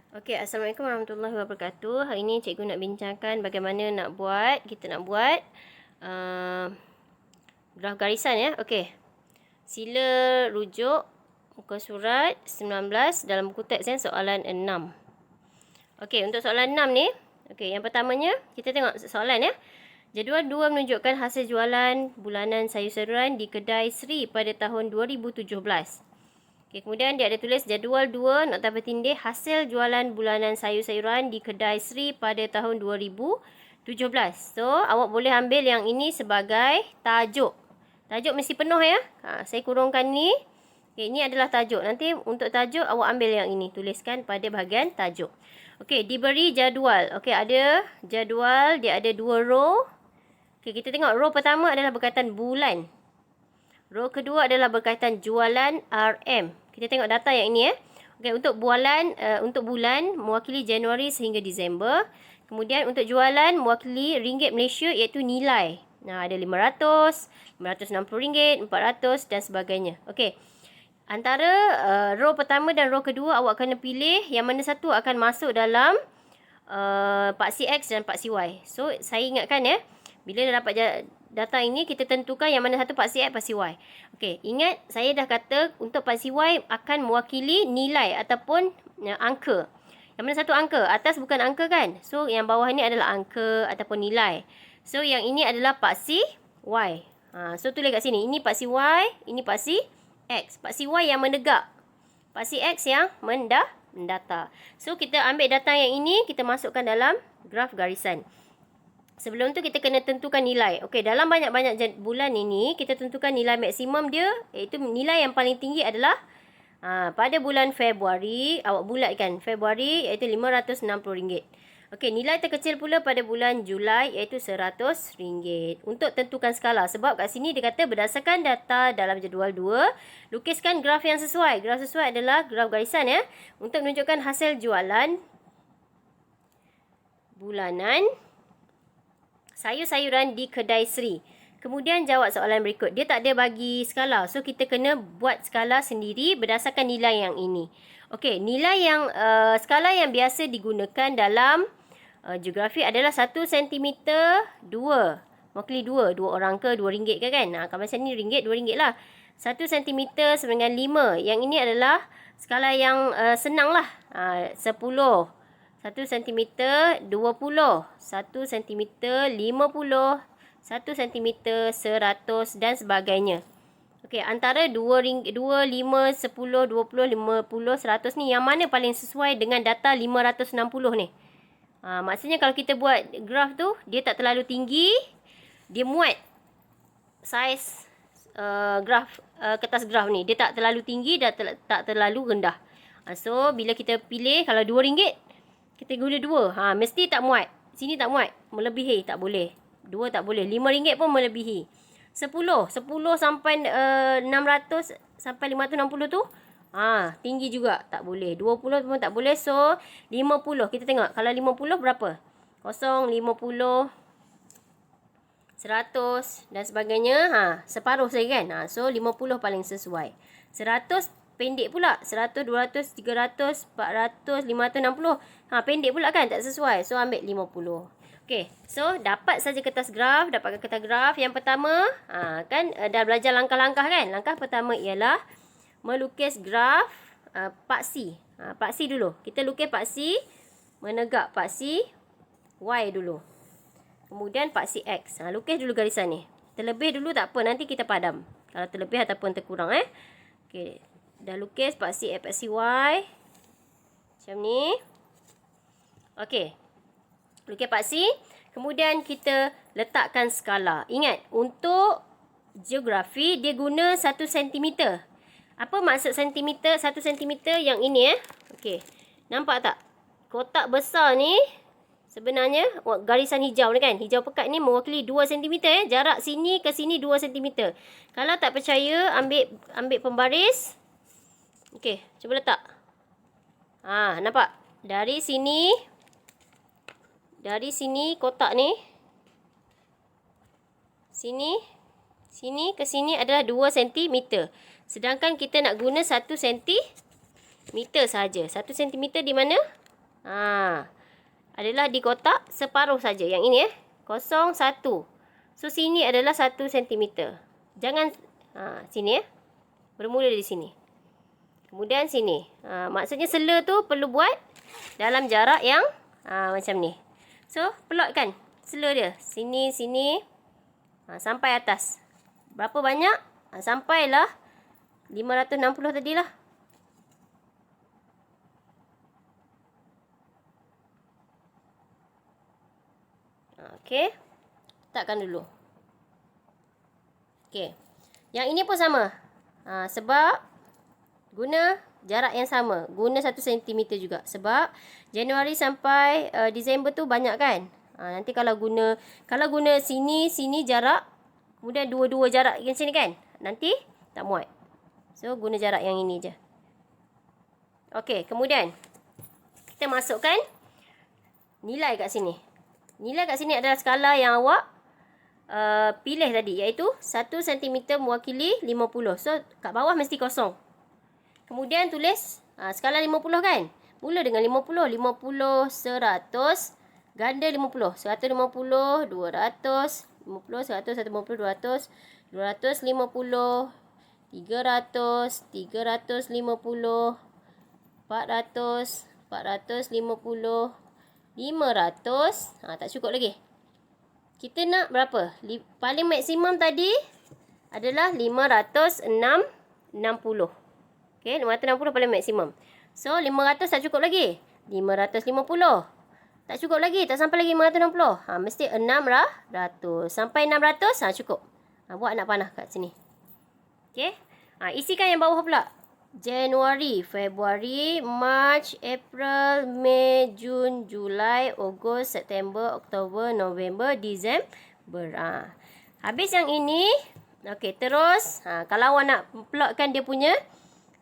Okey, Assalamualaikum warahmatullahi wabarakatuh. Hari ini cikgu nak bincangkan bagaimana kita nak buat graf garisan ya. Okey. Sila rujuk muka surat 19 dalam buku teks soalan 6. Okey, untuk soalan 6 ni, okey, yang pertamanya kita tengok soalan ya. Jadual 2 menunjukkan hasil jualan bulanan sayur-sayuran di kedai Sri pada tahun 2017. Okay, kemudian dia ada tulis jadual 2 nota bertindih hasil jualan bulanan sayur-sayuran di kedai Sri pada tahun 2017. So, awak boleh ambil yang ini sebagai tajuk. Tajuk mesti penuh ya. Saya kurungkan ni. Okay, ini adalah tajuk. Nanti untuk tajuk awak ambil yang ini. Tuliskan pada bahagian tajuk. Okey, diberi jadual. Okey, ada jadual. Dia ada 2 row. Okey, kita tengok row pertama adalah berkaitan bulan. Row kedua adalah berkaitan jualan RM. Kita tengok data yang ini ya. Okey, untuk bulan mewakili Januari sehingga Disember. Kemudian untuk jualan mewakili ringgit Malaysia iaitu nilai. Nah, ada RM500, RM560, RM400 dan sebagainya. Okey. Antara row pertama dan row kedua awak kena pilih yang mana satu akan masuk dalam paksi X dan paksi Y. So, saya ingatkan ya. Bila dah dapat data ini, kita tentukan yang mana satu paksi X, paksi Y. Okey, ingat saya dah kata untuk paksi Y akan mewakili nilai ataupun angka. Yang mana satu angka? Atas bukan angka kan? So, yang bawah ni adalah angka ataupun nilai. So, yang ini adalah paksi Y. So, tulis kat sini. Ini paksi Y, ini paksi X. Paksi Y yang menegak. Paksi X yang mendata. So, kita ambil data yang ini, kita masukkan dalam graf garisan. Sebelum tu kita kena tentukan nilai. Okey, dalam banyak-banyak bulan ini, kita tentukan nilai maksimum dia, iaitu nilai yang paling tinggi adalah pada bulan Februari, awak bulatkan Februari iaitu RM560. Okey, nilai terkecil pula pada bulan Julai iaitu RM100. Untuk tentukan skala, sebab kat sini dia kata berdasarkan data dalam jadual 2, lukiskan graf yang sesuai. Graf sesuai adalah graf garisan ya, untuk menunjukkan hasil jualan bulanan sayur-sayuran di kedai Sri. Kemudian jawab soalan berikut. Dia tak ada bagi skala. So, kita kena buat skala sendiri berdasarkan nilai yang ini. Okey, nilai yang skala yang biasa digunakan dalam geografi adalah 1 cm 2. Mewakili 2. 2 orang ke RM2 ke kan? Kalau macam ni RM1, RM2 lah. 1 cm sama dengan 5. Yang ini adalah skala yang senang lah. 10. 1 cm 20, 1 cm 50, 1 cm 100 dan sebagainya. Okey, antara 2, 5, 10, 20, 50, 100 ni yang mana paling sesuai dengan data 560 ni? Maksudnya kalau kita buat graf tu, dia tak terlalu tinggi, dia muat saiz graf kertas graf ni. Dia tak terlalu tinggi dan tak terlalu rendah. So, bila kita pilih kalau RM2, kita guna 2. Mesti tak muat. Sini tak muat. Melebihi tak boleh. 2 tak boleh. RM5 pun melebihi. 10 sampai 600 sampai 560 tu. Tinggi juga. Tak boleh. 20 pun tak boleh. So, 50. Kita tengok. Kalau 50 berapa? 0, 50, 100 dan sebagainya. Separuh saja kan. So, 50 paling sesuai. 100 pendek pula. 100, 200, 300, 400, 560. Pendek pula kan? Tak sesuai. So, ambil 50. Okey. So, dapat saja kertas graf. Dapatkan kertas graf. Yang pertama, kan dah belajar langkah-langkah kan? Langkah pertama ialah melukis graf paksi. Paksi dulu. Kita lukis paksi. Menegak paksi Y dulu. Kemudian paksi X. Lukis dulu garisan ni. Terlebih dulu tak apa. Nanti kita padam. Kalau terlebih ataupun terkurang. Okey. Dah lukis paksi X, paksi Y. Macam ni. Okey. Lukis paksi. Kemudian kita letakkan skala. Ingat, untuk geografi, dia guna 1 cm. Apa maksud sentimeter? 1 cm yang ini Okey. Nampak tak? Kotak besar ni, sebenarnya, garisan hijau ni kan. Hijau pekat ni mewakili 2 cm. Jarak sini ke sini 2 cm. Kalau tak percaya, ambil pembaris. Okey, cuba letak. Nampak? Dari sini kotak ni. Sini ke sini adalah 2 cm. Sedangkan kita nak guna 1 cm sahaja. 1 cm di mana? adalah di kotak separuh saja. Yang ini 0, 1. So, sini adalah 1 cm. Jangan, sini bermula dari sini. Kemudian sini. Maksudnya sela tu perlu buat dalam jarak yang macam ni. So, plotkan sela dia. Sini, sini. Sampai atas. Berapa banyak? Sampailah 560 tadilah. Okey. Letakkan dulu. Okey. Yang ini pun sama. Sebab guna jarak yang sama. Guna 1 cm juga. Sebab Januari sampai Disember tu banyak kan. Nanti kalau guna sini jarak, kemudian dua-dua jarak yang sini kan, nanti tak muat. So, guna jarak yang ini je. Okey, kemudian kita masukkan nilai kat sini. Nilai kat sini adalah skala yang awak pilih tadi, iaitu 1 cm mewakili 50. So, kat bawah mesti kosong. Kemudian tulis skala 50 kan. Mula dengan 50, 100, ganda 50, 150, 200, 50, 100, 150, 200, 250, 300, 350, 400, 450, 500. Tak cukup lagi. Kita nak berapa? Paling maksimum tadi adalah 560. Okey, 560 paling maksimum. So, 500 tak cukup lagi. 550. Tak cukup lagi. Tak sampai lagi 560. Mesti 600. Sampai 600, cukup. Buat anak panah kat sini. Okey. Isikan yang bawah pula. Januari, Februari, March, April, Mei, Jun, Julai, Ogos, September, Oktober, November, Disember. Habis yang ini. Okey, terus. Kalau awak nak plotkan dia punya,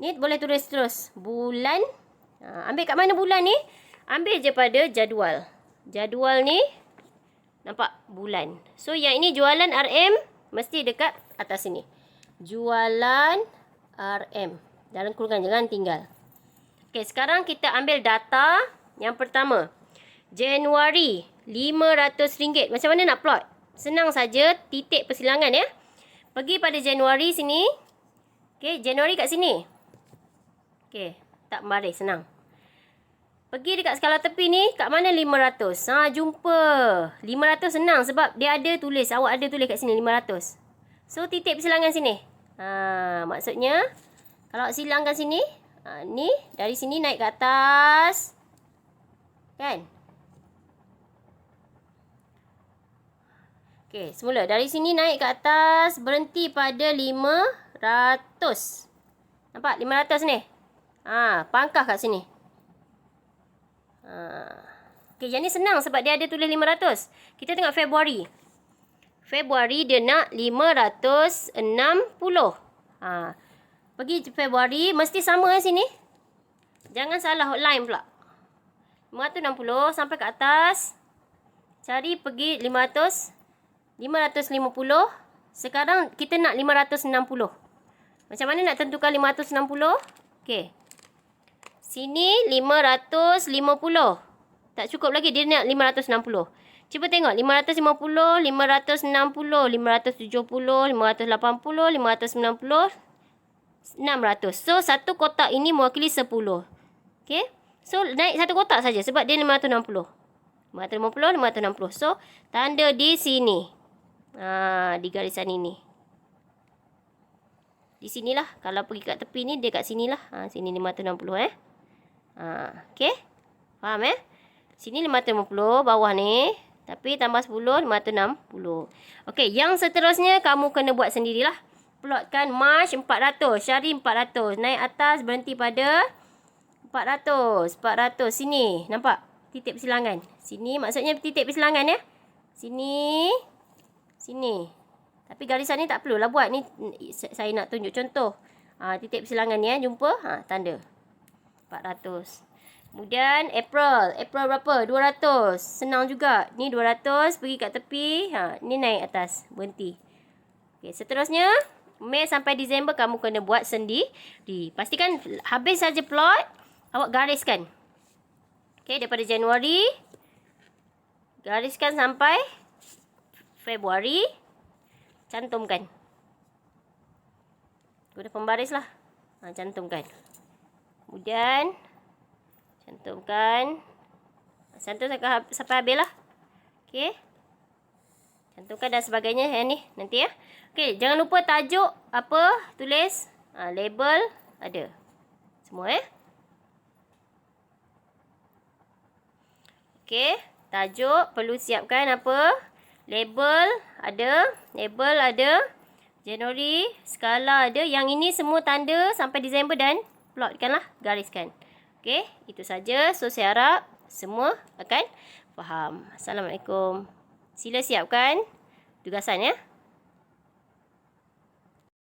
ni boleh tulis terus. Bulan. Ambil kat mana bulan ni? Ambil je pada jadual. Jadual ni, nampak bulan. So, yang ini jualan RM, mesti dekat atas sini. Jualan RM. Dalam kurungan, jangan tinggal. Okey, sekarang kita ambil data yang pertama. Januari, RM500. Macam mana nak plot? Senang saja, titik persilangan ya. Pergi pada Januari sini. Okey, Januari kat sini. Okey, tak membaris, senang. Pergi dekat skala tepi ni, kat mana 500? Jumpa. 500 senang sebab dia ada tulis. Awak ada tulis kat sini 500. So, titik persilangan sini. Maksudnya, kalau awak silangkan sini, ni dari sini naik ke atas. Kan? Okey, semula. Dari sini naik ke atas, berhenti pada 500. Nampak? 500 ni. Pangkah kat sini. Okey, yang ni senang sebab dia ada tulis 500. Kita tengok Februari. Februari dia nak 560. Pergi Februari mesti sama sini. Jangan salah line pula. 560 sampai ke atas. Cari pergi 500. 550. Sekarang kita nak 560. Macam mana nak tentukan 560? Okey. Sini 550. Tak cukup lagi. Dia nak 560. Cuba tengok. 550, 560, 570, 580, 590, 600. So, satu kotak ini mewakili 10. Okay. So, naik satu kotak saja sebab dia 560. 550, 560. So, tanda di sini. Di garisan ini. Di sinilah. Kalau pergi kat tepi ni, dia kat sinilah. Sini 560 okay. Faham Sini 550 bawah ni. Tapi tambah 10, 560. Okay, yang seterusnya kamu kena buat sendirilah. Plotkan March 400. Cari 400. Naik atas, berhenti pada 400. 400. Sini, nampak? Titik persilangan. Sini, maksudnya titik persilangan Sini. Sini. Tapi garisan ni tak perlulah buat. Ni saya nak tunjuk contoh. Titik persilangan ni jumpa? Tanda. 400. Kemudian April. April berapa? 200. Senang juga. Ni 200. Pergi kat tepi. Ni naik atas. Berhenti. Okay, seterusnya. Mei sampai Disember kamu kena buat sendiri. Pastikan habis saja plot. Awak gariskan. Okey, daripada Januari gariskan sampai Februari. Cantumkan. Guna pembaris lah. Cantumkan. Kemudian cantumkan. Cantum sampai habis lah. Okey. Cantumkan dan sebagainya yang ni nanti ya. Okey, jangan lupa tajuk apa, tulis. Label ada. Semua ya. Okey, tajuk perlu siapkan apa? Label ada, Januari, skala ada. Yang ini semua tanda sampai Disember dan plotkanlah, gariskan. Okey, itu saja. So saya harap semua akan faham. Assalamualaikum. Sila siapkan tugasan ya.